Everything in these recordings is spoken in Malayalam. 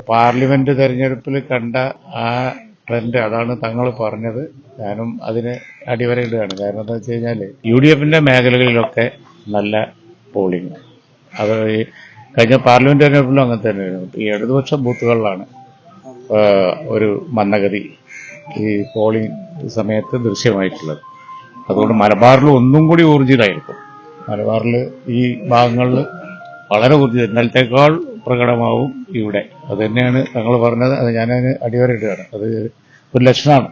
പാർലമെന്റ് തെരഞ്ഞെടുപ്പിൽ കണ്ട ആ ട്രെൻഡ് അതാണ് തങ്ങൾ പറഞ്ഞത്. ഞാനും അതിന് അടിവരയിടുകയാണ്. കാരണം എന്താ വെച്ച് കഴിഞ്ഞാൽ UDF മേഖലകളിലൊക്കെ നല്ല പോളിംഗ്. അത് ഈ കഴിഞ്ഞ പാർലമെന്റ് തെരഞ്ഞെടുപ്പിലും അങ്ങനെ തന്നെയായിരുന്നു. ഈ ഇടതുപക്ഷ ബൂത്തുകളിലാണ് ഒരു മന്ദഗതി ഈ പോളിംഗ് സമയത്ത് ദൃശ്യമായിട്ടുള്ളത്. അതുകൊണ്ട് മലബാറിൽ ഒന്നും കൂടി ഊർജിതമായിരിക്കും. മലബാറിൽ ഈ ഭാഗങ്ങളിൽ വളരെ ഊർജിതം, ഇന്നലത്തേക്കാൾ പ്രകടമാവും ഇവിടെ. അത് തന്നെയാണ് തങ്ങൾ പറഞ്ഞത്. അത് ഞാനതിന് അടിവരയിടുകയാണ്. അത് ഒരു ലക്ഷണമാണ്.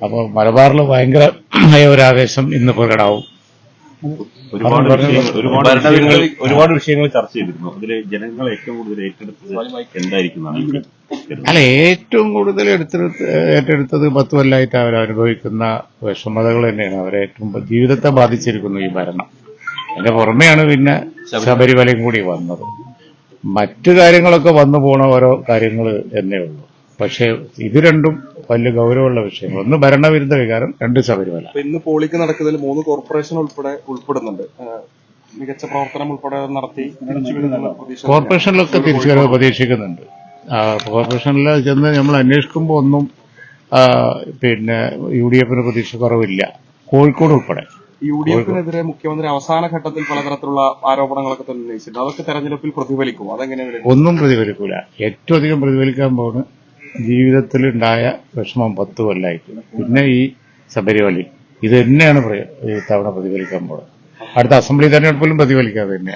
അപ്പോൾ മലബാറിൽ ഭയങ്കരമായ ഒരു ആവേശം ഇന്ന് പ്രകടമാവും. ഒരുപാട് വിഷയങ്ങൾ ചർച്ച ചെയ്തിരുന്നു. അതിൽ ജനങ്ങൾ ഏറ്റവും കൂടുതൽ ഏറ്റെടുത്തത് എന്തായിരിക്കും? അല്ല, ഏറ്റവും കൂടുതൽ ഏറ്റെടുത്തത് 10 കൊല്ലമായിട്ട് അവരനുഭവിക്കുന്ന വിഷമതകൾ തന്നെയാണ്. അവരെ ഏറ്റവും ജീവിതത്തെ ബാധിച്ചിരിക്കുന്നു ഈ ഭരണം. അതിന്റെ പുറമെയാണ് പിന്നെ ശബരിമലയും കൂടി വന്നത്. മറ്റു കാര്യങ്ങളൊക്കെ വന്നു പോണ ഓരോ കാര്യങ്ങൾ എന്നേ ഉള്ളൂ. പക്ഷെ ഇത് രണ്ടും വലിയ ഗൗരവമുള്ള വിഷയങ്ങൾ. ഒന്ന് ഭരണവിരുദ്ധ വികാരം, 2 ശബരിമല. ഇന്ന് പോളിംഗ് നടക്കുന്നതിൽ 3 കോർപ്പറേഷൻ ഉൾപ്പെടുന്നുണ്ട്. മികച്ച പ്രവർത്തനം ഉൾപ്പെടെ നടത്തി കോർപ്പറേഷനിലൊക്കെ തിരിച്ചുവരവ് പ്രതീക്ഷിക്കുന്നുണ്ട്. കോർപ്പറേഷനിൽ ചെന്ന് നമ്മൾ അന്വേഷിക്കുമ്പോൾ ഒന്നും പിന്നെ UDF പ്രതീക്ഷ കുറവില്ല. കോഴിക്കോട് ഉൾപ്പെടെ UDF-നെതിരെ മുഖ്യമന്ത്രി അവസാന ഘട്ടത്തിൽ പലതരത്തിലുള്ള ആരോപണങ്ങളൊക്കെ തന്നെ ഉന്നയിച്ചിട്ടുണ്ട്. അതൊക്കെ തെരഞ്ഞെടുപ്പിൽ പ്രതിഫലിക്കും? അതെങ്ങനെയാണ്? ഒന്നും പ്രതിഫലിക്കൂല. ഏറ്റവും അധികം പ്രതിഫലിക്കാൻ പോകുന്ന ജീവിതത്തിലുണ്ടായ വിഷമം 10 കൊല്ലമായിട്ട്, പിന്നെ ഈ ശബരിമല, ഇത് തന്നെയാണ് ഈ തവണ പ്രതിഫലിക്കാൻ പോകുന്നത്. അടുത്ത അസംബ്ലി തെരഞ്ഞെടുപ്പിലും പ്രതിഫലിക്കാതെ തന്നെ.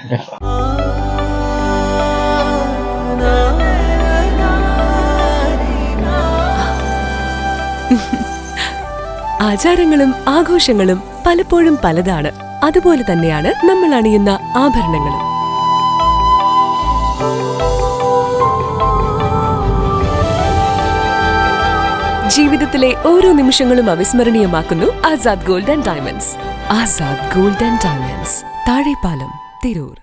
ആചാരങ്ങളും ആഘോഷങ്ങളും പലപ്പോഴും പലതാണ്. അതുപോലെ തന്നെയാണ് നമ്മൾ അണിയുന്ന ആഭരണങ്ങളും. ജീവിതത്തിലെ ഓരോ നിമിഷങ്ങളും അവിസ്മരണീയമാക്കുന്നു Azad gold and diamonds. Azad gold and diamonds, Thazhepalam, Tirur.